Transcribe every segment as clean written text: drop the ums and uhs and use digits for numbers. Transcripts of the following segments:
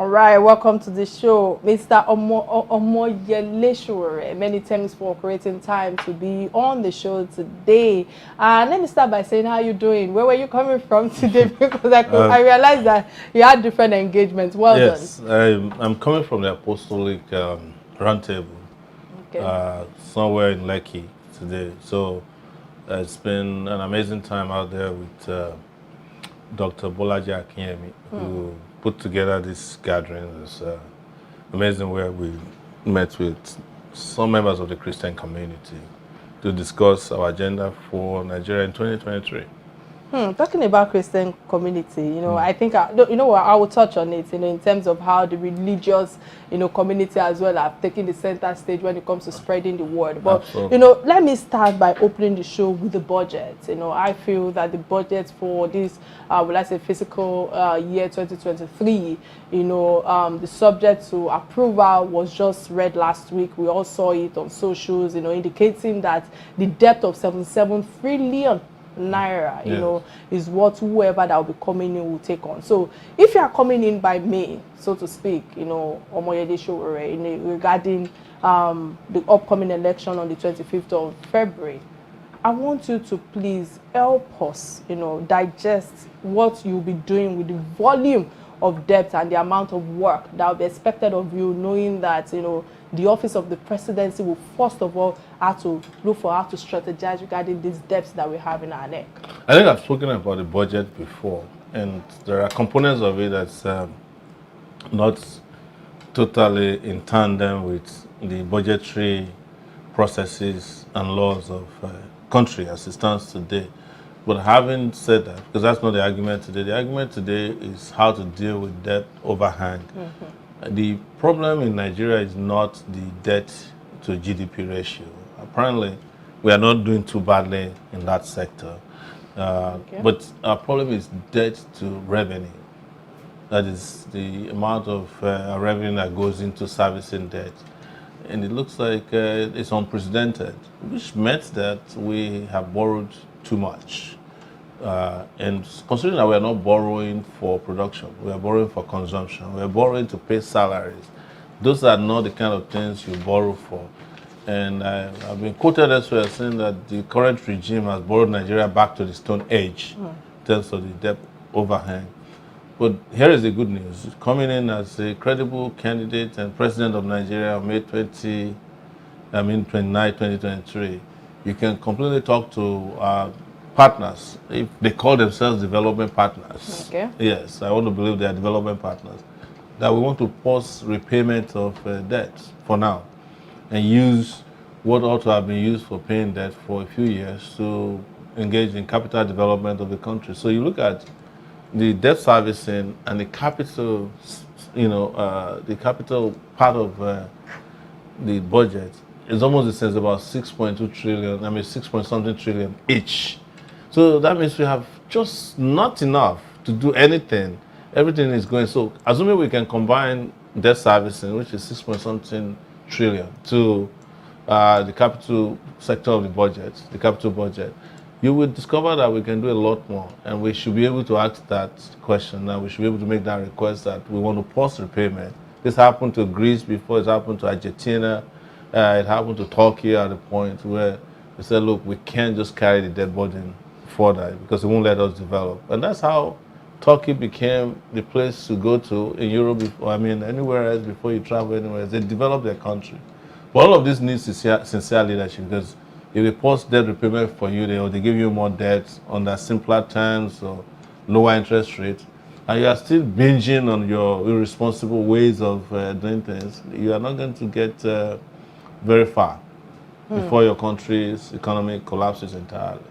All right, welcome to the show, Mr. Omoyele Sowore. Many thanks for creating time to be on the show today. Let me start by saying, how you doing? Where were you coming from today? Because I realized that you had different engagements. Well done. Yes, I'm coming from the Apostolic Roundtable, somewhere in Lekki today. So it's been an amazing time out there with Dr. Bolaji Akinyemi, who put together this gathering. It's amazing, where we met with some members of the Christian community to discuss our agenda for Nigeria in 2023. Talking about Christian community, I think, I will touch on it, in terms of how the religious, community as well have taken the center stage when it comes to spreading the word. But, Absolutely. Let me start by opening the show with the budget. I feel that the budget for this, fiscal year 2023, the subject to approval was just read last week. We all saw it on socials, indicating that the debt of 77 trillion naira, is what whoever that will be coming in will take on. So if you are coming in by May, so to speak, Omoyele Sowore, regarding the upcoming election on the 25th of February, I want you to please help us, digest what you'll be doing with the volume of debt and the amount of work that will be expected of you, knowing that, the office of the presidency will first of all have to look for how to strategize regarding these debts that we have in our neck. I think I've spoken about the budget before, and there are components of it that's not totally in tandem with the budgetary processes and laws of country as it stands today. But having said that, because that's not the argument today is how to deal with debt overhang. The problem in Nigeria is not the debt to GDP ratio. Apparently, we are not doing too badly in that sector. But our problem is debt to revenue. That is the amount of revenue that goes into servicing debt. And it looks like it's unprecedented, which meant that we have borrowed too much. And considering that we are not borrowing for production, we are borrowing for consumption, we are borrowing to pay salaries. Those are not the kind of things you borrow for. And I've been quoted elsewhere saying that the current regime has borrowed Nigeria back to the Stone Age in terms of the debt overhang. But here is the good news. Coming in as a credible candidate and president of Nigeria on May 29, 2023, you can completely talk to partners, if they call themselves development partners. Okay. Yes, I want to believe they are development partners. That we want to pause repayment of debt for now and use what ought to have been used for paying debt for a few years to engage in capital development of the country. So you look at the debt servicing and the capital, the capital part of the budget is almost the same, about 6.2 trillion, 6 point something trillion each. So that means we have just not enough to do anything. Everything is going. So assuming we can combine debt servicing, which is 6 point something trillion, to the capital sector of the budget, the capital budget, you will discover that we can do a lot more. And we should be able to ask that question, and we should be able to make that request that we want to pause repayment. This happened to Greece before, it happened to Argentina, it happened to Turkey at a point where they said, look, we can't just carry the debt burden further because it won't let us develop. And that's how Turkey became the place to go to in Europe, anywhere else before you travel anywhere else. They developed their country. But all of this needs sincere leadership, because if they pause debt repayment for you, or they give you more debt under simpler terms or lower interest rates, and you are still binging on your irresponsible ways of doing things, you are not going to get very far before your country's economy collapses entirely.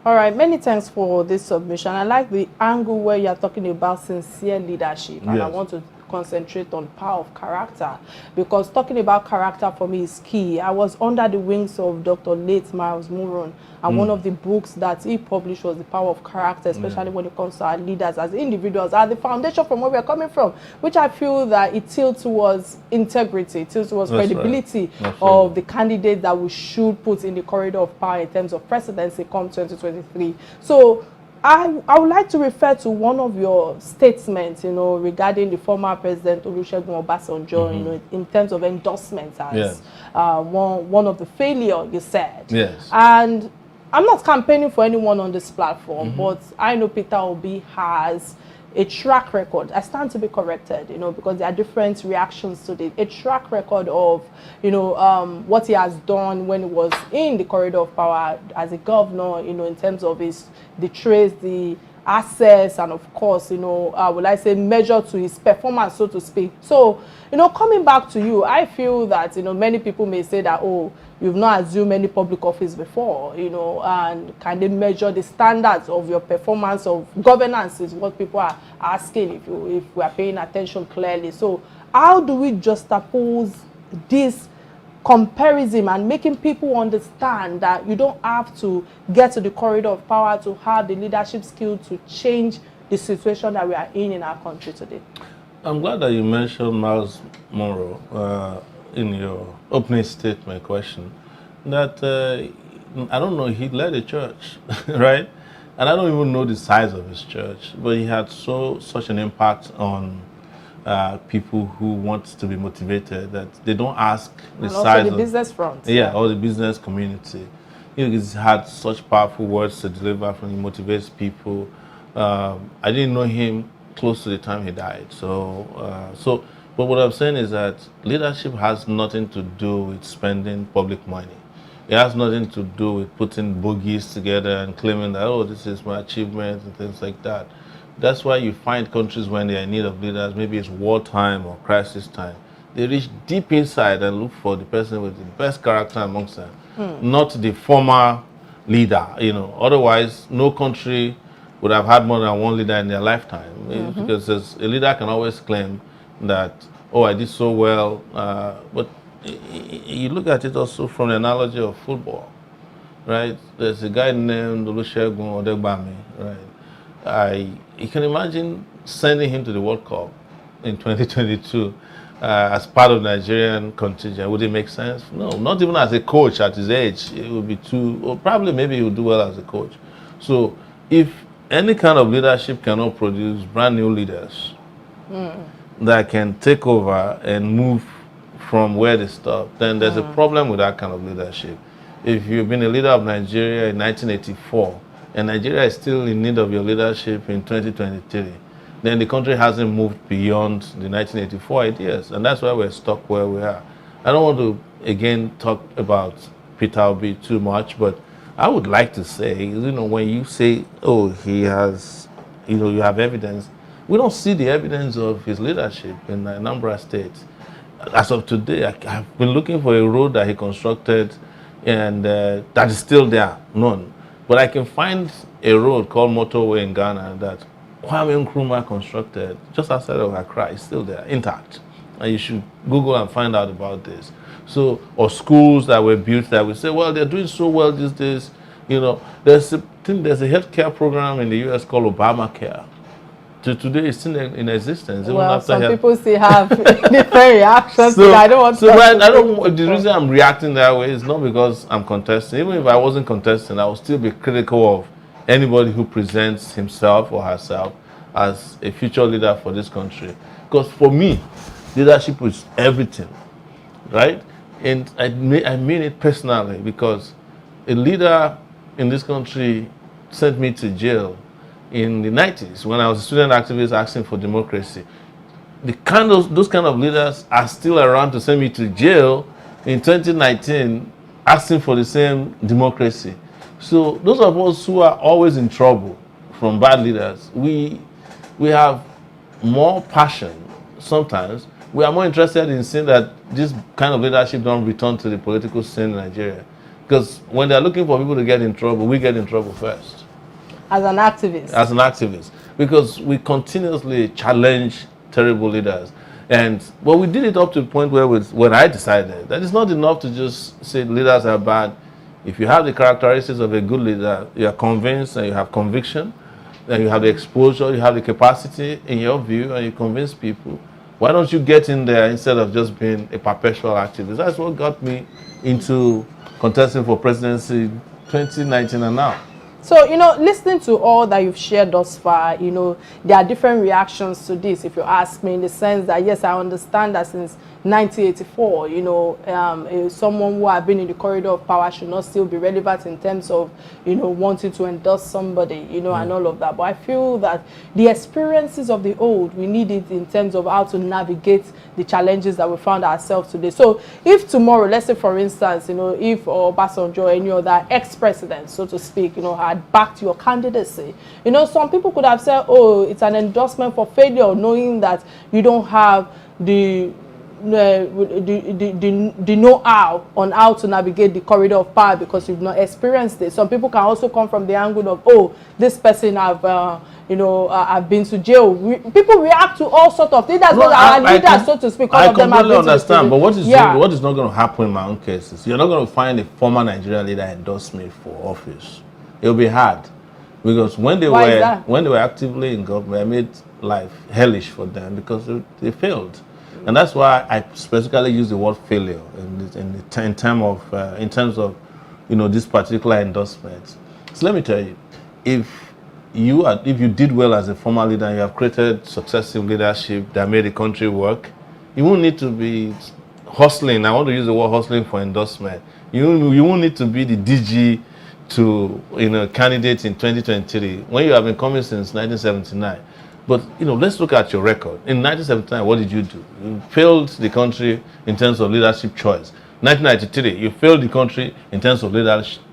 All right, many thanks for this submission. I like the angle where you're talking about sincere leadership, and I want to concentrate on power of character, because talking about character for me is key. I was under the wings of Dr. late Miles Moron, and one of the books that he published was The Power of Character, especially when it comes to our leaders as individuals, are the foundation from where we are coming from, which I feel that it tilts towards integrity, it tilts towards credibility of the candidate that we should put in the corridor of power in terms of presidency come 2023. So I would like to refer to one of your statements, regarding the former president Olusegun Obasanjo, in terms of endorsements as Yes. One of the failure you said. Yes. And I'm not campaigning for anyone on this platform, but I know Peter Obi has a track record. I stand to be corrected, because there are different reactions to it. A track record of, what he has done when he was in the corridor of power as a governor, in terms of the trace, the access, and of course, will I say measure to his performance, so to speak. So, coming back to you, I feel that, many people may say that, oh, you've not assumed any public office before, and can they measure the standards of your performance of governance is what people are asking if we are paying attention clearly. So how do we juxtapose this comparison and making people understand that you don't have to get to the corridor of power to have the leadership skill to change the situation that we are in our country today? I'm glad that you mentioned Miles Monroe in your opening statement question. That I don't know, he led a church, right? And I don't even know the size of his church, but he had such an impact on people who want to be motivated that they don't ask the and size also the of business front. Yeah, or the business community. He's had such powerful words to deliver from him, motivates people. I didn't know him close to the time he died. But what I'm saying is that leadership has nothing to do with spending public money. It has nothing to do with putting bogies together and claiming that, oh, this is my achievement and things like that. That's why you find countries when they're in need of leaders, maybe it's wartime or crisis time, they reach deep inside and look for the person with the best character amongst them, not the former leader. Otherwise, no country would have had more than one leader in their lifetime, because a leader can always claim that, oh, I did so well, but you look at it also from the analogy of football, right? There's a guy named Olusegun Odegbami, right? You can imagine sending him to the World Cup in 2022 as part of the Nigerian contingent. Would it make sense? No, not even as a coach at his age. It would be or probably maybe he would do well as a coach. So if any kind of leadership cannot produce brand new leaders that can take over and move from where they stop, then there's a problem with that kind of leadership. If you've been a leader of Nigeria in 1984, and Nigeria is still in need of your leadership in 2023, then the country hasn't moved beyond the 1984 ideas, and that's why we're stuck where we are. I don't want to, again, talk about Peter Obi too much, but I would like to say, when you say, oh, he has, you have evidence, we don't see the evidence of his leadership in Anambra State. As of today, I've been looking for a road that he constructed, and that is still there, none. But I can find a road called Motorway in Ghana that Kwame Nkrumah constructed just outside of Accra. It's still there, intact. And you should Google and find out about this. So, or schools that were built that we say, well, they're doing so well these days. There's a healthcare program in the U.S. called Obamacare. To today, it's still in existence. Well, some people still have different reactions. So I don't want to. The reason I'm reacting that way is not because I'm contesting. Even if I wasn't contesting, I would still be critical of anybody who presents himself or herself as a future leader for this country. Because for me, leadership is everything, right? And I mean it personally, because a leader in this country sent me to jail in the 90s when I was a student activist asking for democracy. Those kind of leaders are still around to send me to jail in 2019 asking for the same democracy. So those of us who are always in trouble from bad leaders, we have more passion sometimes. We are more interested in seeing that this kind of leadership don't return to the political scene in Nigeria. Because when they're looking for people to get in trouble, we get in trouble first. As an activist. As an activist. Because we continuously challenge terrible leaders. But we did it up to the point where when I decided that it's not enough to just say leaders are bad. If you have the characteristics of a good leader, you are convinced and you have conviction, and you have the exposure, you have the capacity in your view, and you convince people, why don't you get in there instead of just being a perpetual activist? That's what got me into contesting for presidency 2019 and now. So, listening to all that you've shared thus far, there are different reactions to this, if you ask me, in the sense that, yes, I understand that since 1984, someone who has been in the corridor of power should not still be relevant in terms of, wanting to endorse somebody, and all of that. But I feel that the experiences of the old, we need it in terms of how to navigate the challenges that we found ourselves today. So if tomorrow, let's say for instance, if Obasanjo or any other ex-president, so to speak, had backed your candidacy, some people could have said, oh, it's an endorsement for failure, knowing that you don't have the know-how on how to navigate the corridor of power because you've not experienced it. Some people can also come from the angle of, oh, this person I've been to jail. People react to all sorts of things. That's what our leaders, so to speak, all of them have been to understand, but what is not going to happen in my own case is you're not going to find a former Nigerian leader endorse me for office. It'll be hard because when they were actively in government, I made life hellish for them because they failed. And that's why I specifically use the word failure in terms of this particular endorsement. So let me tell you, if you did well as a former leader and you have created successive leadership that made the country work, you won't need to be hustling. I want to use the word hustling for endorsement. You won't need to be the DG to candidate in 2023 when you have been coming since 1979. But let's look at your record. In 1979, what did you do? You failed the country in terms of leadership choice. 1993, you failed the country in terms of leadership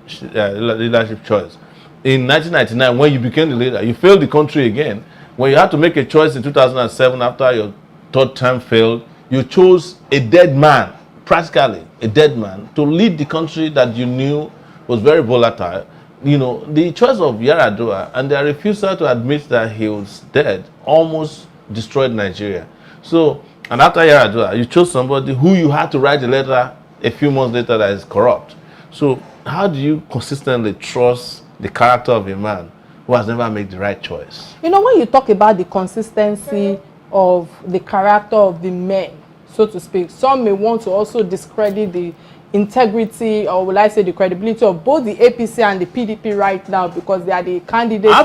choice. In 1999, when you became the leader, you failed the country again. When you had to make a choice in 2007 after your third term failed, you chose a dead man, practically a dead man, to lead the country that you knew was very volatile. The choice of Yar'Adua and their refusal to admit that he was dead almost destroyed Nigeria. So, and after Yar'Adua, you chose somebody who you had to write a letter a few months later that is corrupt. So, how do you consistently trust the character of a man who has never made the right choice? When you talk about the consistency of the character of the men, so to speak, some may want to also discredit the integrity, or will I say the credibility of both the APC and the PDP right now, because they are the candidates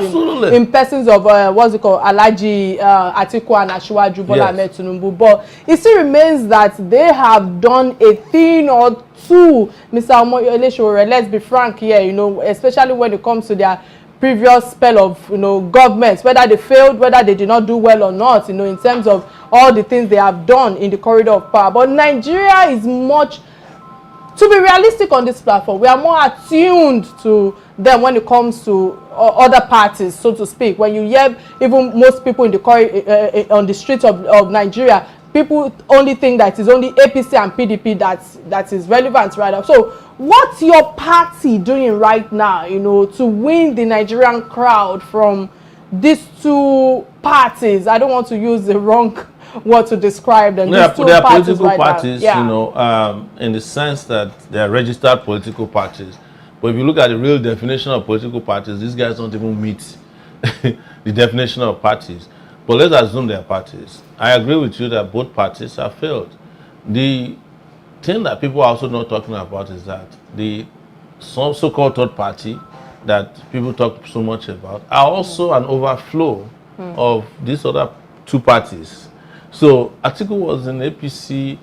in persons of Alhaji Atiku and Asiwaju Bola Ahmed Tinubu. But it still remains that they have done a thing or two. Mr. Omoyole Sowore, let's be frank here, especially when it comes to their previous spell of governments, whether they failed, whether they did not do well or not, in terms of all the things they have done in the corridor of power. But Nigeria is much, to be realistic on this platform, we are more attuned to them when it comes to other parties, so to speak. When you hear even most people in the on the streets of Nigeria, people only think that it's only APC and PDP that is relevant right now. So what's your party doing right now, to win the Nigerian crowd from these two parties? I don't want to use the wrong word to describe them. They are political parties, in the sense that they are registered political parties. But if you look at the real definition of political parties, these guys don't even meet the definition of parties. But let's assume they are parties. I agree with you that both parties have failed. The thing that people are also not talking about is that the so-called third party that people talk so much about are also an overflow of these other two parties. So Atiku was in APC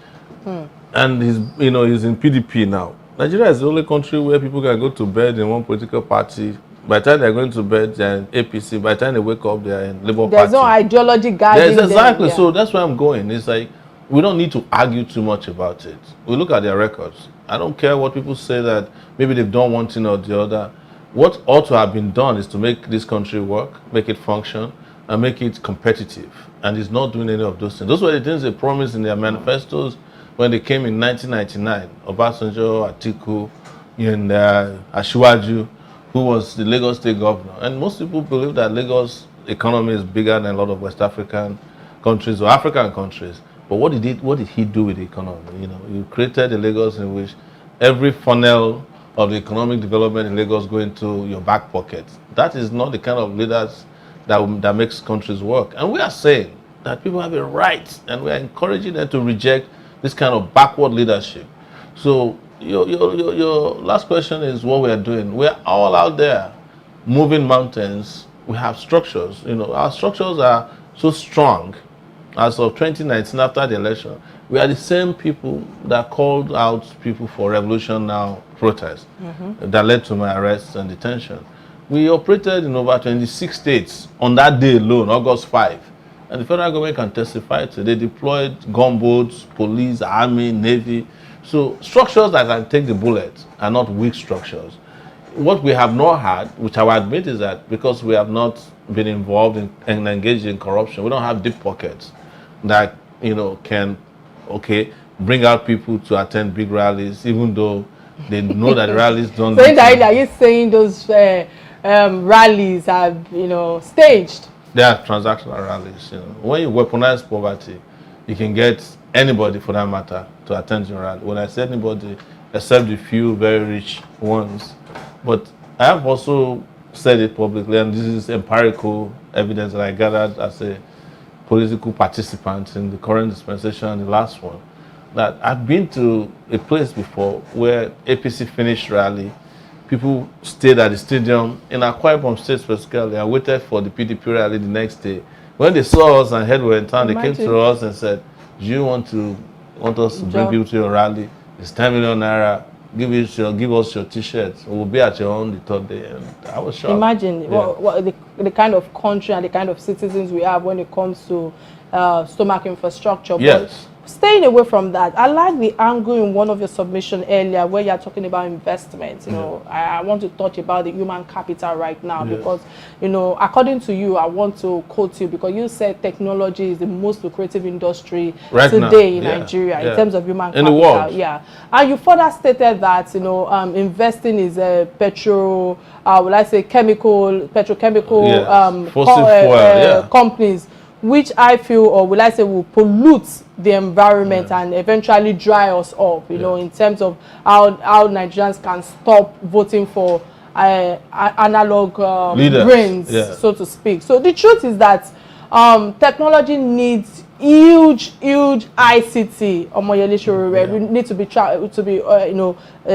and he's in PDP now. Nigeria is the only country where people can go to bed in one political party. By the time they're going to bed, they're in APC. By the time they wake up, they're in Labour Party. There's no ideology guiding them. Exactly. So that's where I'm going. It's like we don't need to argue too much about it. We look at their records. I don't care what people say that maybe they've done one thing or the other. What ought to have been done is to make this country work, make it function, and make it competitive. And it's not doing any of those things. Those were the things they promised in their manifestos when they came in 1999. Obasanjo, Atiku, and Asiwaju, who was the Lagos State governor. And most people believe that Lagos economy is bigger than a lot of West African countries or African countries. But what did he do with the economy? You created a Lagos in which every funnel of the economic development in Lagos go into your back pocket. That is not the kind of leaders that makes countries work. And we are saying that people have a right, and we are encouraging them to reject this kind of backward leadership. So your last question is what we are doing. We are all out there moving mountains, we have structures. You know, our structures are so strong. As of 2019, after the election, we are the same people that called out people for Revolution Now protests that led to my arrest and detention. We operated in over 26 states on that day alone, August 5. And the federal government can testify to. They deployed gunboats, police, army, navy. So structures that can take the bullet are not weak structures. What we have not had, which I will admit, is that because we have not been involved in and engaged in corruption, we don't have deep pockets that, you know, can, bring out people to attend big rallies, even though they know that the rallies don't. So are you saying those rallies are, you know, staged? They are transactional rallies. You know, when you weaponize poverty, you can get anybody, for that matter, to attend your rally. When I say anybody, except the few very rich ones. But I have also said it publicly, and this is empirical evidence that I gathered as a political participant in the current dispensation and the last one, that I've been to a place before where APC finished rally, people stayed at the stadium in Akwa Ibom State specifically and waited for the PDP rally the next day. When they saw us and heard we were in town, they came to us and said, do you want us to bring people to your rally? It's 10 million naira. Give us your t-shirts. We'll be at your own the third day. And I was shocked. Imagine what the kind of country and the kind of citizens we have when it comes to stomach infrastructure. Yes. But staying away from that, I like the angle in one of your submission earlier where you're talking about investments. You know, I want to touch about the human capital right now because, you know, according to you, I want to quote you because you said technology is the most lucrative industry right today now. in Nigeria in terms of human in capital. The world. Yeah, and you further stated that, you know, investing is a petrochemical fossil fuel, companies, which I feel, or will I say, will pollute the environment and eventually dry us up, you know, in terms of how Nigerians can stop voting for analog brains, so to speak. So the truth is that technology needs huge ICT. We need to be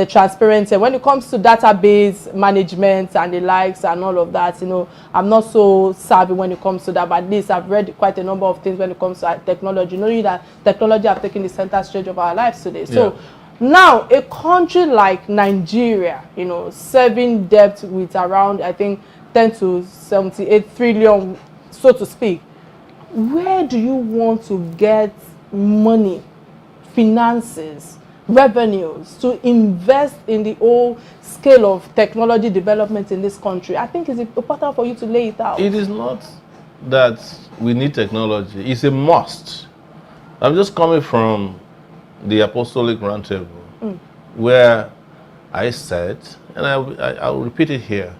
transparent. And when it comes to database management and the likes and all of that, you know, I'm not so savvy when it comes to that, but at least I've read quite a number of things when it comes to technology, knowing that technology have taken the center stage of our lives today. So now a country like Nigeria, you know, serving debt with around, I think, 10 to 78 trillion, so to speak. Where do you want to get money, finances, revenues to invest in the whole scale of technology development in this country? I think it's important for you to lay it out. It is not that we need technology. It's a must. I'm just coming from the Apostolic Roundtable, where I said, and I'll repeat it here,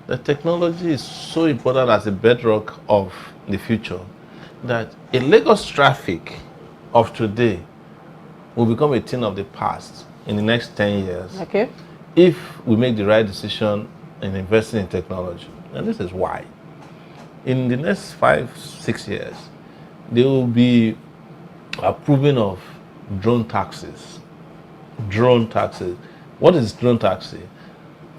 that technology is so important as a bedrock of the future, that a Lagos traffic of today will become a thing of the past in the next 10 years if we make the right decision in investing in technology. And this is why. In the next 5-6 years, there will be approving of drone taxis. Drone taxis. What is drone taxi?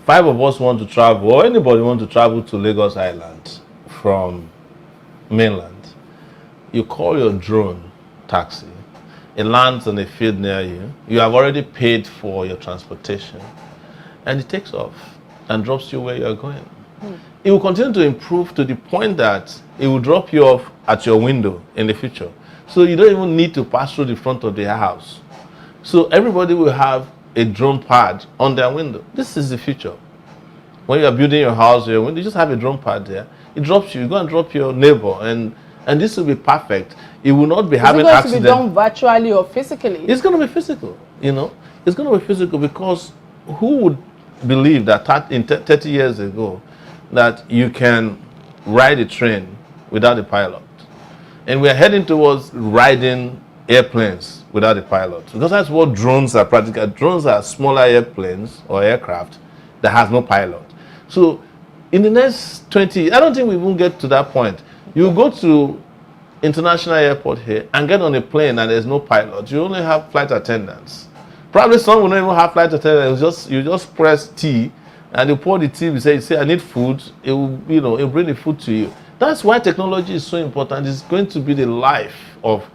5 of us want to travel, or anybody want to travel to Lagos Island from mainland. You call your drone taxi, it lands on a field near you, you have already paid for your transportation, and it takes off and drops you where you're going. It will continue to improve to the point that it will drop you off at your window in the future. So you don't even need to pass through the front of their house. So everybody will have a drone pad on their window. This is the future. When you are building your house, you just have a drone pad there. It drops you. You go and drop your neighbor, and this will be perfect. It will not be having accidents. Is it going to be done virtually or physically? It's going to be physical, you know. It's going to be physical because who would believe that 30 years ago that you can ride a train without a pilot? And we're heading towards riding airplanes without a pilot. Because that's what drones are practical. Drones are smaller airplanes or aircraft that has no pilot. So in the next 20, I don't think we won't get to that point. You go to international airport here and get on a plane and there's no pilot. You only have flight attendants. Probably some will not even have flight attendants. You just press T and you pour the tea, you say, I need food, it will, you know, it'll bring the food to you. That's why technology is so important. It's going to be the life of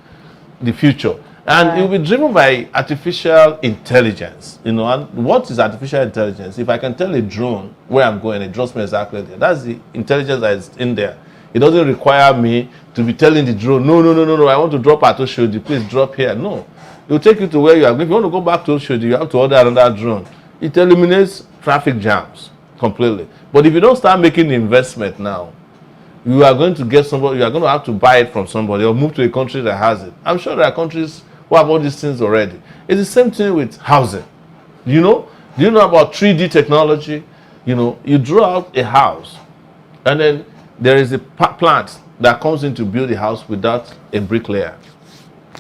the future. And it will be driven by artificial intelligence. You know, and what is artificial intelligence? If I can tell a drone where I'm going, it drops me exactly there. That's the intelligence that is in there. It doesn't require me to be telling the drone, no, I want to drop at Oshodi, please drop here. No. It will take you to where you are. If you want to go back to Oshodi, you have to order another drone. It eliminates traffic jams completely. But if you don't start making the investment now, you are going to get somebody, you are going to have to buy it from somebody or move to a country that has it. I'm sure there are countries who have all these things already. It's the same thing with housing. You know, do you know about 3D technology? You know, you draw out a house and then there is a plant that comes in to build a house without a bricklayer.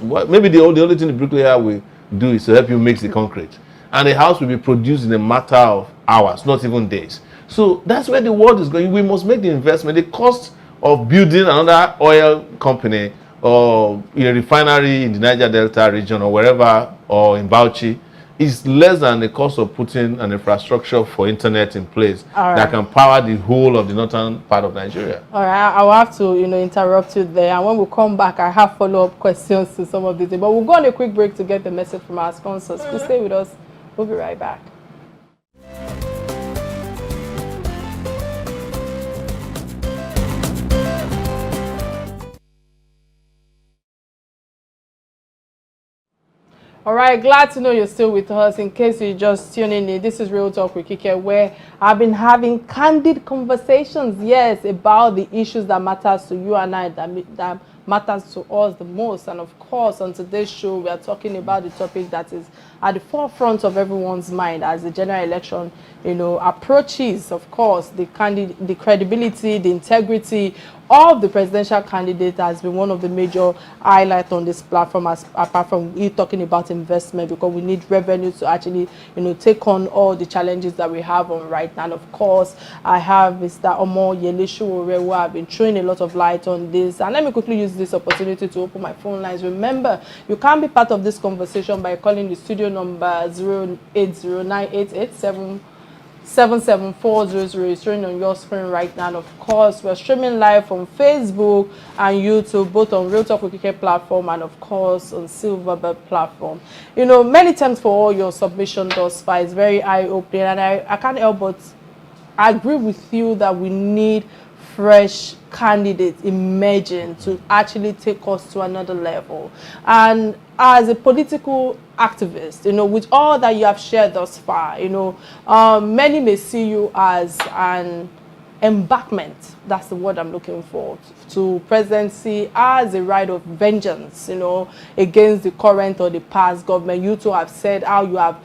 Well, maybe the only thing the bricklayer will do is to help you mix the concrete. And the house will be produced in a matter of hours, not even days. So that's where the world is going. We must make the investment. The cost of building another oil company or a refinery in the Niger Delta region or wherever, or in Bauchi, is less than the cost of putting an infrastructure for internet in place that can power the whole of the northern part of Nigeria. All right, I will have to, interrupt you there. And when we come back, I have follow-up questions to some of these things. But we'll go on a quick break to get the message from our sponsors. Please stay with us. We'll be right back. All right, glad to know you're still with us. In case you're just tuning in, this is Real Talk with Kike, where I've been having candid conversations, yes, about the issues that matters to you and I, that matters to us the most. And of course, on today's show, we are talking about the topic that is at the forefront of everyone's mind as the general election, approaches. Of course, the credibility, the integrity of the presidential candidate has been one of the major highlights on this platform, apart from you talking about investment, because we need revenue to actually, take on all the challenges that we have on right now. And of course, I have Mr. Sowore, who have been throwing a lot of light on this. And let me quickly use this opportunity to open my phone lines. Remember, you can be part of this conversation by calling the studio number 0809887 77400 is showing on your screen right now. And of course, we're streaming live on Facebook and YouTube, both on Real Talk with Kike platform and of course on Silverbird platform. Many thanks for all your submission thus far. It's very eye-opening, and I can't help but agree with you that we need fresh candidates emerging to actually take us to another level. And as a political activist, with all that you have shared thus far, many may see you as an embankment, that's the word I'm looking for, to presidency as a right of vengeance, against the current or the past government. You two have said how you have,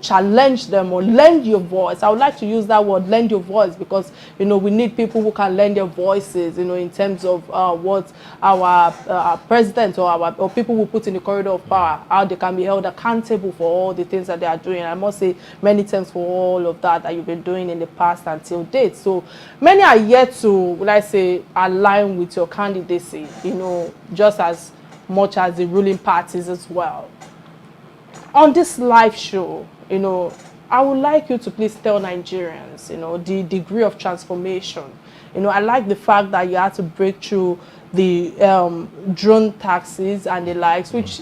challenged them or lend your voice. I would like to use that word, lend your voice, because, we need people who can lend their voices, in terms of what our president or people who put in the corridor of power, how they can be held accountable for all the things that they are doing. I must say many thanks for all of that you've been doing in the past until date. So many are yet to, align with your candidacy, just as much as the ruling parties as well. On this live show, I would like you to please tell Nigerians, the degree of transformation. I like the fact that you had to break through the drone taxes and the likes, which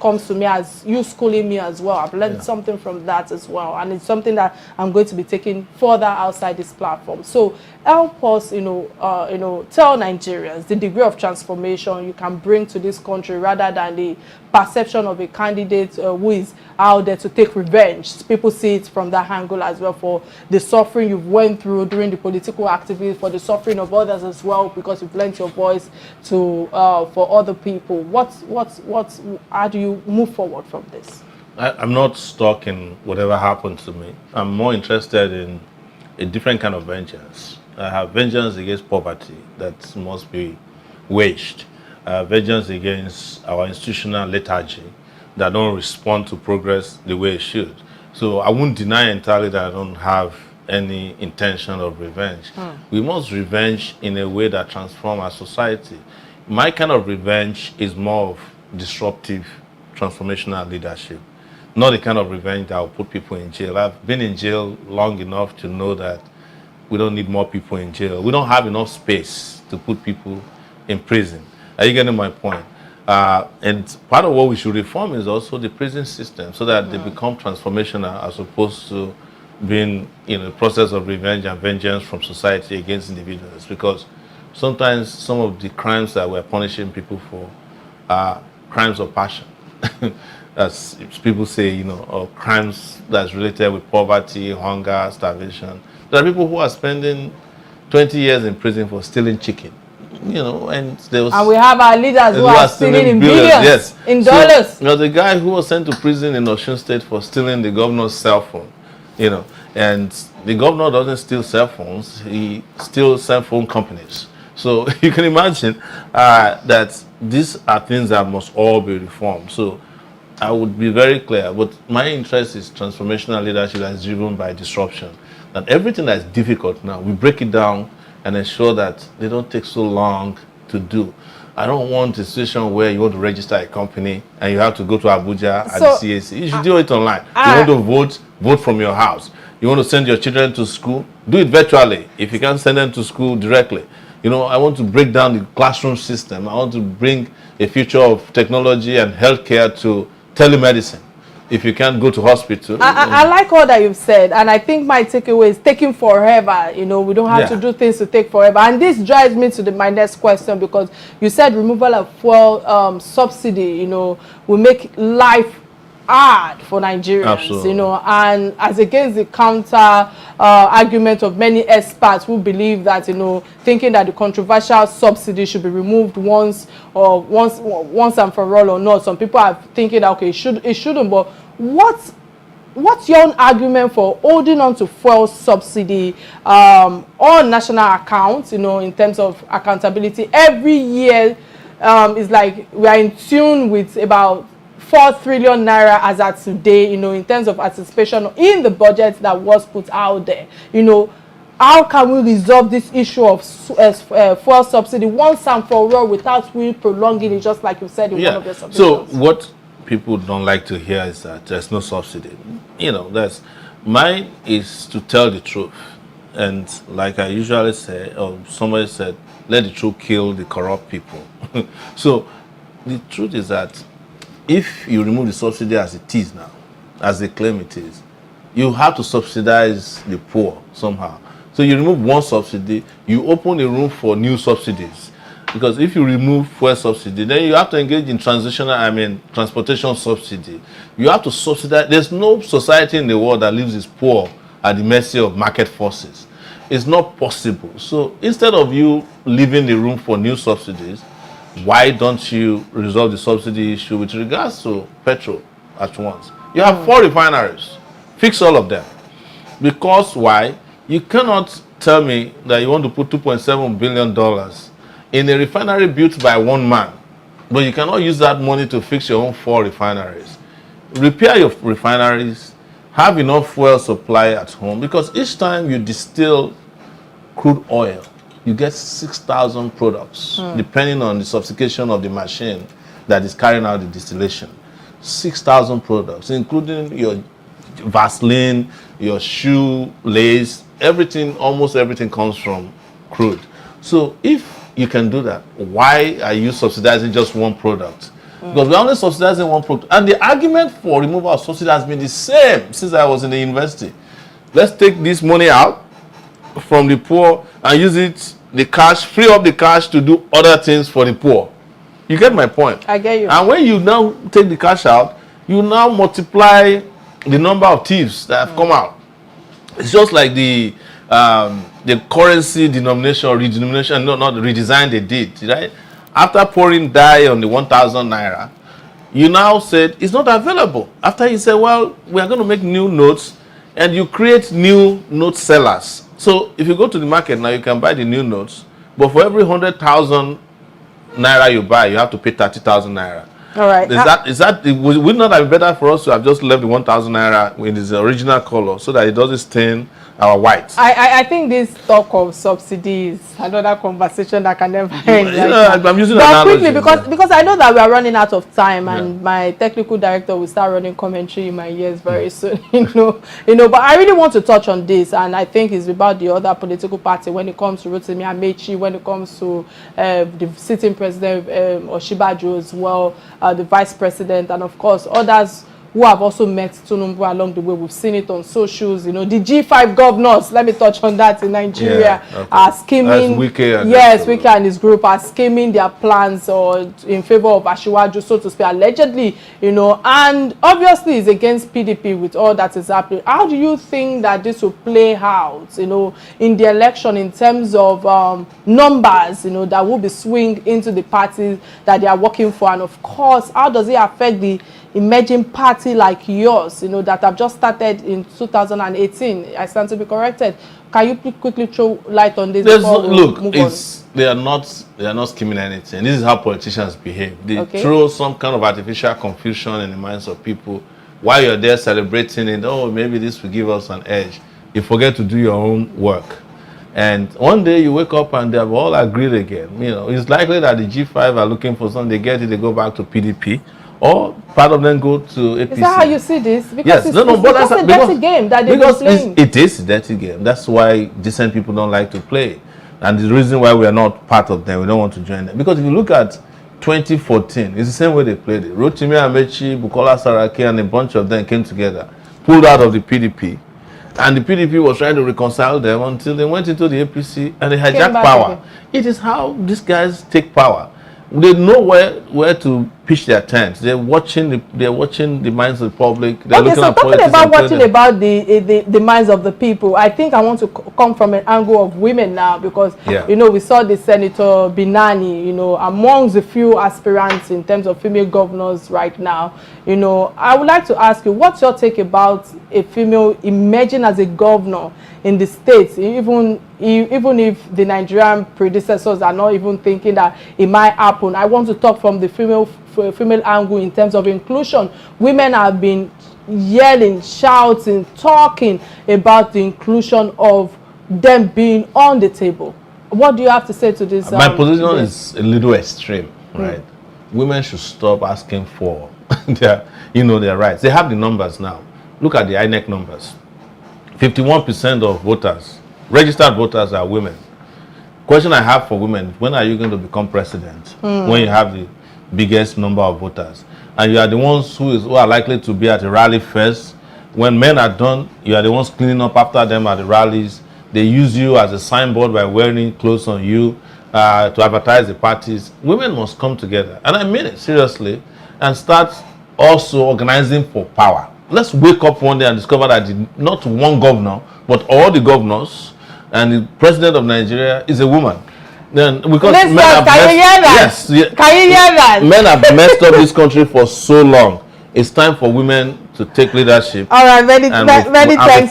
comes to me as you schooling me as well. I've learned something from that as well, and it's something that I'm going to be taking further outside this platform. So help us, tell Nigerians the degree of transformation you can bring to this country, rather than the perception of a candidate who is out there to take revenge. People see it from that angle as well, for the suffering you've went through during the political activity, for the suffering of others as well, because you've lent your voice to for other people. How do you move forward from this? I'm not stuck in whatever happened to me. I'm more interested in a different kind of vengeance. I have vengeance against poverty that must be waged. Vengeance against our institutional lethargy that don't respond to progress the way it should. So I won't deny entirely that I don't have any intention of revenge. We must revenge in a way that transforms our society. My kind of revenge is more of disruptive, transformational leadership not the kind of revenge that will put people in jail. I've been in jail long enough to know that we don't need more people in jail. We don't have enough space to put people in prison. Are you getting my point? And part of what we should reform is also the prison system so that they become transformational as opposed to being in a process of revenge and vengeance from society against individuals. Because sometimes some of the crimes that we're punishing people for are crimes of passion. As people say, or crimes that's related with poverty, hunger, starvation. There are people who are spending 20 years in prison for stealing chicken, and we have our leaders who are stealing in billions, yes, in dollars. So, the guy who was sent to prison in Osun State for stealing the governor's cell phone, and the governor doesn't steal cell phones, he steals cell phone companies. So you can imagine that these are things that must all be reformed. So I would be very clear, but my interest is transformational leadership that is driven by disruption. That everything that is difficult now, we break it down and ensure that they don't take so long to do. I don't want a situation where you want to register a company and you have to go to Abuja at the CAC. You should do it online. You want to vote from your house. You want to send your children to school, do it virtually. If you can't send them to school directly. I want to break down the classroom system. I want to bring a future of technology and healthcare to telemedicine. If you can't go to hospital. I like all that you've said, and I think my takeaway is taking forever. We don't have to do things to take forever. And this drives me to my next question, because you said removal of fuel subsidy, will make life hard for Nigerians. Absolutely. And as against the counter argument of many experts who believe that, thinking that the controversial subsidy should be removed once and for all or not. Some people are thinking that, okay, it shouldn't, but what's your own argument for holding on to fuel subsidy on national accounts, in terms of accountability? Every year is like we are in tune with about 4 trillion naira as at today, in terms of anticipation in the budget that was put out there. How can we resolve this issue of fuel subsidy once and for all without really prolonging it, just like you said in one of your submissions? So what people don't like to hear is that there's no subsidy. Mine is to tell the truth. And like I usually say, or somebody said, let the truth kill the corrupt people. So the truth is that if you remove the subsidy as it is now, as they claim it is, you have to subsidize the poor somehow. So you remove one subsidy, you open a room for new subsidies. Because if you remove fuel subsidy, then you have to engage in transportation subsidy. You have to subsidize. There's no society in the world that leaves its poor at the mercy of market forces. It's not possible. So instead of you leaving the room for new subsidies, why don't you resolve the subsidy issue with regards to petrol at once? You have 4 refineries. Fix all of them. Because why? You cannot tell me that you want to put $2.7 billion in a refinery built by one man, but you cannot use that money to fix your own 4 refineries. Repair your refineries, have enough fuel supply at home, because each time you distill crude oil, you get 6,000 products, depending on the sophistication of the machine that is carrying out the distillation. 6,000 products, including your Vaseline, your shoe lace, everything, almost everything comes from crude. So if you can do that, why are you subsidizing just one product? Because we're only subsidizing one product. And the argument for removal of subsidy has been the same since I was in the university. Let's take this money out from the poor and use it, the cash, free up the cash to do other things for the poor. You get my point? I get you. And when you now take the cash out, you now multiply the number of thieves that have come out. It's just like the currency denomination or redenomination, no, not the redesign they did, right? After pouring dye on the 1,000 naira, you now said it's not available. After you said, well, we are going to make new notes, and you create new note sellers. So if you go to the market now, you can buy the new notes, but for every 100,000 naira you buy, you have to pay 30,000 naira. All right. Would it not have been better for us to have just left the 1,000 naira in its original color so that it doesn't stain our whites. I think this talk of subsidies, another conversation that can never end. I'm using but quickly, because I know that we are running out of time, and my technical director will start running commentary in my ears very soon. But I really want to touch on this, and I think it's about the other political party when it comes to Rotimi Amechi, when it comes to the sitting president Oshibajo as well, the vice president, and of course others who have also met Tinubu along the way. We've seen it on socials. The G5 governors, let me touch on that, in Nigeria, are scheming. Wike and his group are scheming their plans in favor of Asiwaju, so to speak, allegedly, and obviously it's against PDP with all that is happening. How do you think that this will play out, in the election, in terms of numbers, that will be swing into the parties that they are working for? And of course, how does it affect the emerging party like yours, that have just started in 2018? I stand to be corrected. Can you quickly throw light on this? They are not scheming anything. This is how politicians behave. They throw some kind of artificial confusion in the minds of people while you're there celebrating it. Oh, maybe this will give us an edge. You forget to do your own work. And one day you wake up and they've all agreed again. It's likely that the G5 are looking for something. They get it, they go back to PDP. Or part of them go to APC. Is that how you see this? Because yes, it's a dirty game that they're playing. It is a dirty game. That's why decent people don't like to play. And the reason why we are not part of them, we don't want to join them. Because if you look at 2014, it's the same way they played it. Rotimi Amechi, Bukola Saraki, and a bunch of them came together, pulled out of the PDP. And the PDP was trying to reconcile them until they went into the APC and they hijacked power. It is how these guys take power. They know where to pitch their tents. They're watching the minds of the public. They're looking at talking about watching about the minds of the people. I think I want to come from an angle of women now, because we saw the Senator Binani, amongst the few aspirants in terms of female governors right now. I would like to ask you, what's your take about a female emerging as a governor in the states, even if the Nigerian predecessors are not even thinking that it might happen? I want to talk from the female angle in terms of inclusion. Women have been yelling, shouting, talking about the inclusion of them being on the table. What do you have to say to this? My position is a little extreme, right? Women should stop asking for their rights. They have the numbers now. Look at the INEC numbers. 51% of voters, registered voters, are women. Question I have for women: when are you going to become president? When you have the biggest number of voters, and you are the ones who are likely to be at the rally first. When men are done, you are the ones cleaning up after them at the rallies. They use you as a signboard by wearing clothes on you to advertise the parties. Women must come together, and I mean it seriously, and start also organizing for power. Let's wake up one day and discover that not one governor, but all the governors and the president of Nigeria is a woman. Then because can you hear that? Can you hear that? Men have messed up this country for so long. It's time for women to take leadership. All right, many thanks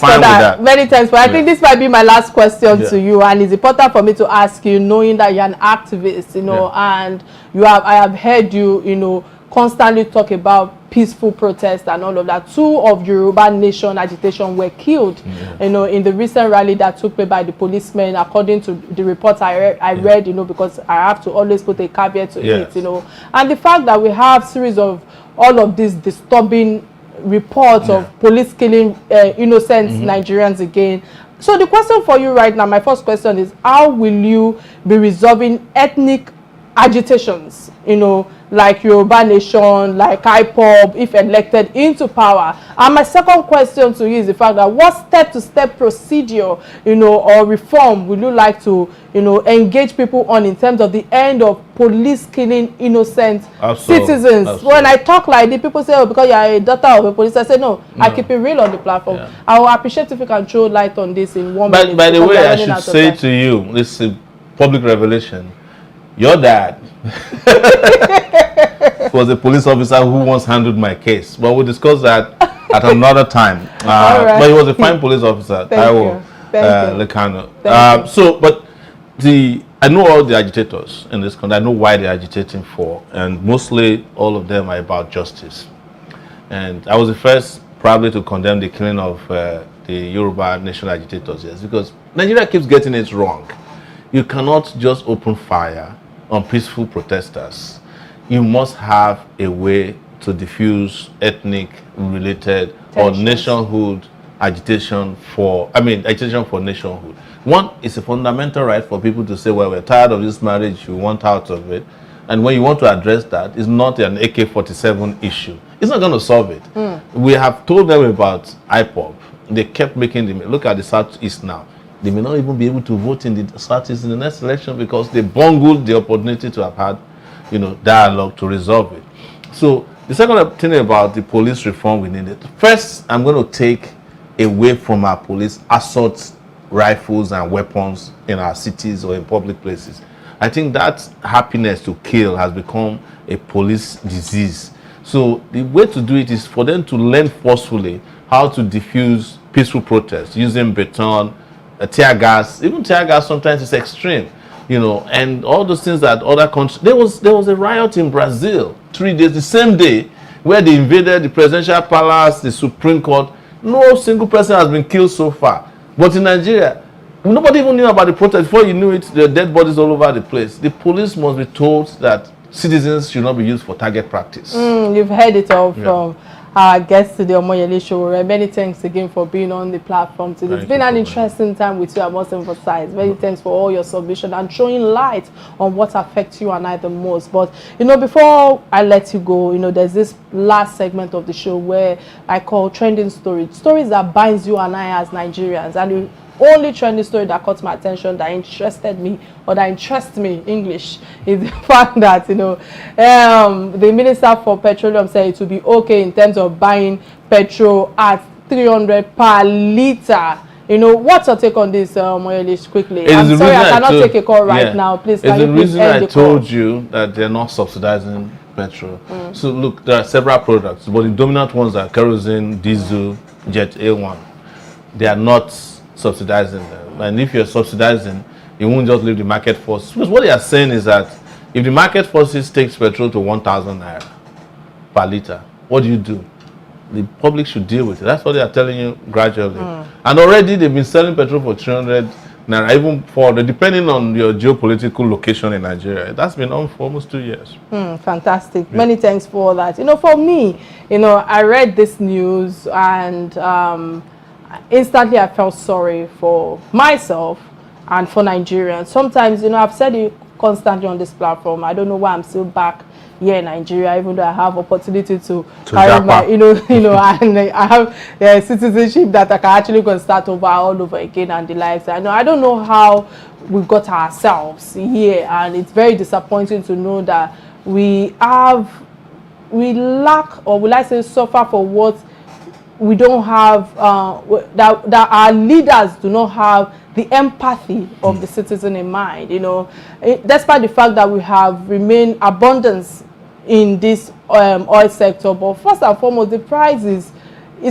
for that. Many thanks for that. I think this might be my last question to you, and it's important for me to ask you, knowing that you're an activist, and I have heard you, constantly talk about peaceful protest and all of that. 2 of Yoruba Nation agitation were killed, in the recent rally that took place by the policemen, according to the reports I read, because I have to always put a caveat to it, And the fact that we have series of all of these disturbing reports of police killing innocent Nigerians again. So the question for you right now, my first question is, how will you be resolving ethnic agitations, like Yoruba Nation, like IPOB, if elected into power? And my second question to you is the fact that what step-to-step procedure, or reform would you like to, engage people on in terms of the end of police killing innocent citizens? Absolutely. When I talk like this, people say, oh, because you are a daughter of a police. I say, no, I keep it real on the platform. I will appreciate if you can throw light on this in 1 minute. By the way, I should say to you, this is a public revelation. Your dad was a police officer who once handled my case, but we'll discuss that at another time. But he was a fine police officer. Thank you. I know all the agitators in this country. I know why they're agitating for, and mostly all of them are about justice. And I was the first probably to condemn the killing of the Yoruba national agitators, yes, because Nigeria keeps getting it wrong. You cannot just open fire on peaceful protesters. You must have a way to diffuse ethnic related or nationhood agitation for, agitation for nationhood. One, it's a fundamental right for people to say, well, we're tired of this marriage, we want out of it. And when you want to address that, it's not an AK-47 issue. It's not going to solve it. We have told them about IPOB. They kept making them, look at the Southeast now. They may not even be able to vote in the Southeast in the next election because they bungled the opportunity to have had, dialogue to resolve it. So the second thing about the police reform we needed. First, I'm going to take away from our police assault rifles and weapons in our cities or in public places. I think that happiness to kill has become a police disease. So the way to do it is for them to learn forcefully how to diffuse peaceful protests using baton, tear gas. Even tear gas sometimes is extreme, and all those things that other countries. There was a riot in Brazil 3 days, the same day, where they invaded the presidential palace, the Supreme Court. No single person has been killed so far. But in Nigeria, nobody even knew about the protest. Before you knew it, there are dead bodies all over the place. The police must be told that citizens should not be used for target practice. You've heard it all from our guest today, Omoyele Sowore. Many thanks again for being on the platform today. It's been an interesting time with you, I must emphasize. Many thanks for all your submission and showing light on what affects you and I the most. But, before I let you go, there's this last segment of the show where I call trending stories. Stories that binds you and I as Nigerians. And only trending story that caught my attention, that interested me, or that interests me, English, is the fact that the Minister for Petroleum said it would be okay in terms of buying petrol at 300 per litre. What's your take on this, Moyelish, quickly? I'm sorry, I cannot take a call right now. Please, can you please end the call? It's the reason I told you that they're not subsidizing petrol. So look, there are several products, but the dominant ones are kerosene, diesel, jet A1. They are not subsidizing them. And if you're subsidizing, you won't just leave the market force. Because what they are saying is that if the market forces takes petrol to 1,000 naira per litre, what do? The public should deal with it. That's what they are telling you gradually. And already they've been selling petrol for 300 naira, even for depending on your geopolitical location in Nigeria. That's been on for almost 2 years. Fantastic. Yeah. Many thanks for that. For me, I read this news and instantly I felt sorry for myself and for Nigerians. Sometimes, I've said it constantly on this platform. I don't know why I'm still back here in Nigeria, even though I have opportunity to carry my, and I have citizenship that I can actually go and start all over again and the likes. I don't know how we got ourselves here, and it's very disappointing to know that we lack, or will I say suffer for what we don't have, that our leaders do not have the empathy of the citizen in mind, despite the fact that we have remained abundance in this oil sector. But first and foremost, the price is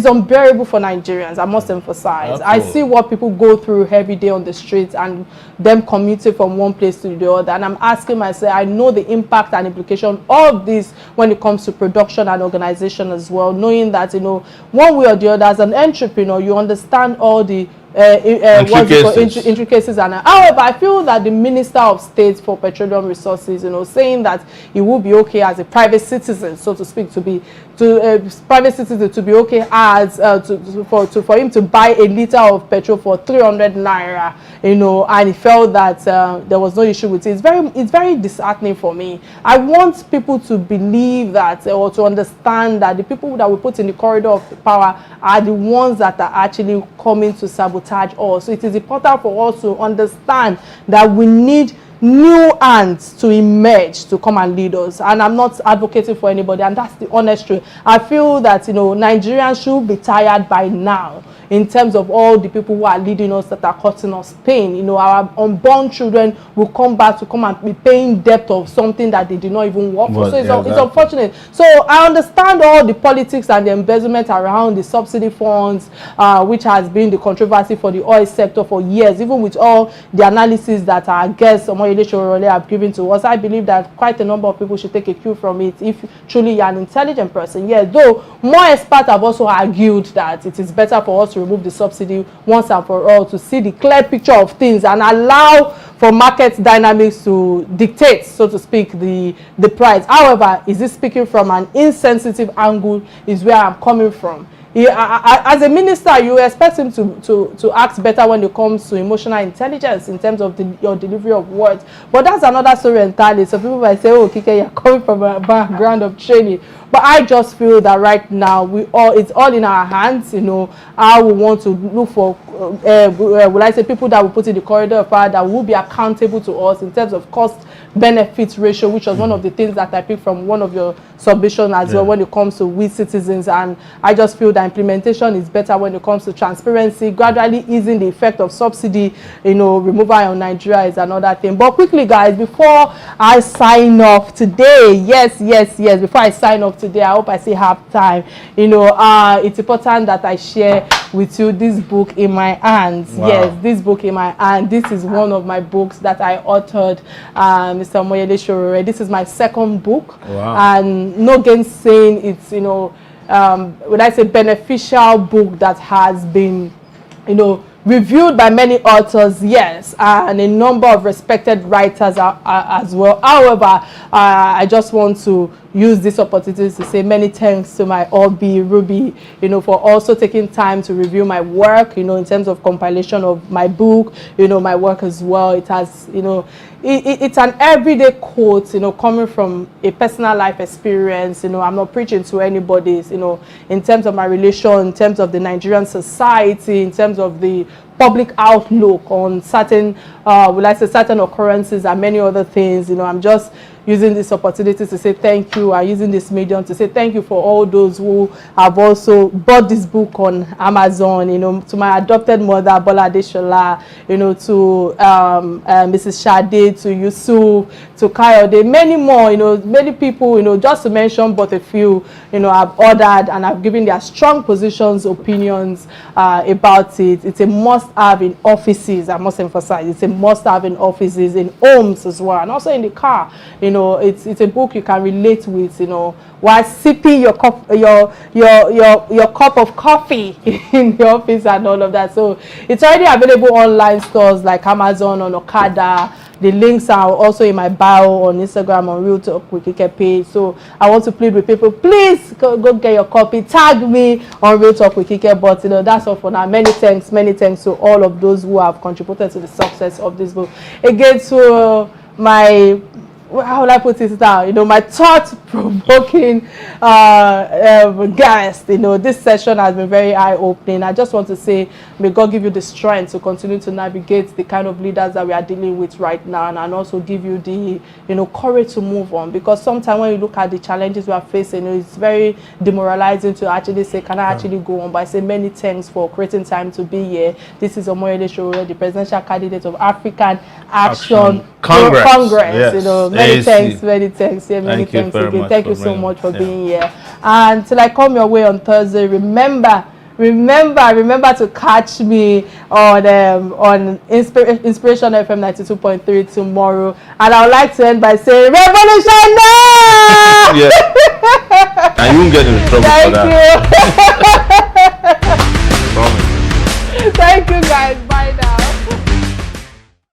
unbearable for Nigerians, I must emphasize. Absolutely. I see what people go through every day on the streets and them commuting from one place to the other. And I'm asking myself, I know the impact and implication of this when it comes to production and organization as well, knowing that, one way or the other, as an entrepreneur, you understand all the intricacies. And however, I feel that the Minister of State for Petroleum Resources, saying that it would be okay as a private citizen, so to speak, private citizen to be okay as for him to buy a liter of petrol for 300 naira, and he felt that there was no issue with it. It's very disheartening for me. I want people to believe that, or to understand that the people that we put in the corridor of power are the ones that are actually coming to sabotage us. So it is important for us to understand that we need new hands to emerge to come and lead us. And I'm not advocating for anybody, and that's the honest truth. I feel that Nigerians should be tired by now in terms of all the people who are leading us that are causing us pain. Our unborn children will come back to come and be paying debt of something that they did not even work for. So it's unfortunate. So I understand all the politics and the embezzlement around the subsidy funds, which has been the controversy for the oil sector for years, even with all the analysis that our guest Omoyele Omoyele Sowore have given to us. I believe that quite a number of people should take a cue from it if truly you're an intelligent person. Yes, though more experts have also argued that it is better for us to remove the subsidy once and for all, to see the clear picture of things and allow for market dynamics to dictate, so to speak, the price. However, is this speaking from an insensitive angle is where I'm coming from. As a minister, you expect him to act better when it comes to emotional intelligence in terms of your delivery of words. But that's another story entirely. So people might say, oh, Kike, you're coming from a background of training. But I just feel that right now it's all in our hands, you know, how we want to look for, will I say, people that will put in the corridor of power that will be accountable to us in terms of cost benefit ratio, which was one of the things that I picked from one of your submissions as well when it comes to we citizens. And I just feel that implementation is better when it comes to transparency, gradually easing the effect of subsidy, you know, removal on Nigeria is another thing. But quickly, guys, before I sign off today, before I sign off today, I hope I still have time. You know, it's important that I share with you this book in my hands. Wow. Yes, this book in my hand. This is one of my books that I authored, Mr. Omoyele Sowore. This is my second book. Wow. And no gainsaying, it's, you know, would I say, beneficial book that has been, you know, reviewed by many authors, yes, and a number of respected writers as well. However, I just want to use this opportunity to say many thanks to my Obi Ruby, you know, for also taking time to review my work, you know, in terms of compilation of my book, you know, my work as well. It has, you know, it's an everyday quote, you know, coming from a personal life experience. You know, I'm not preaching to anybody's, you know, in terms of my relation, in terms of the Nigerian society, in terms of the public outlook on certain, will I say, certain occurrences and many other things. You know, I'm just using this opportunity to say thank you, and using this medium to say thank you for all those who have also bought this book on Amazon, you know, to my adopted mother, Bola Adeshola, you know, to Mrs. Shade, to Yusuf, to Kayode, many more, you know, many people, you know, just to mention but a few, you know, I've ordered and I've given their strong positions, opinions about it. It's a must-have in offices, I must emphasize, it's a must-have in offices, in homes as well, and also in the car. You know, it's a book you can relate with, you know, while sipping your cup of coffee in the office and all of that. So it's already available online stores like Amazon, on Okada. The links are also in my bio on Instagram, on Real Talk with Kike page. So I want to plead with people, please go get your copy. Tag me on Real Talk with Kike. But you know, that's all for now. Many thanks to all of those who have contributed to the success of this book. Again, to my, how will I put this down? You know, my thought-provoking guest. You know, this session has been very eye-opening. I just want to say, may God give you the strength to continue to navigate the kind of leaders that we are dealing with right now, and also give you the, you know, courage to move on. Because sometimes when you look at the challenges we are facing, you know, it's very demoralizing to actually say, can I actually go on? But I say many thanks for creating time to be here. This is Omoyele Sowore, the presidential candidate of African Action Congress. Yes. You know, many thanks. Yeah, many thanks again. Thank you so much for being here. And till I come your way on Thursday, remember to catch me on Inspiration FM 92.3 tomorrow. And I would like to end by saying, Revolution now! Yeah. And you won't get into trouble for that. Thank you. Thank you, guys.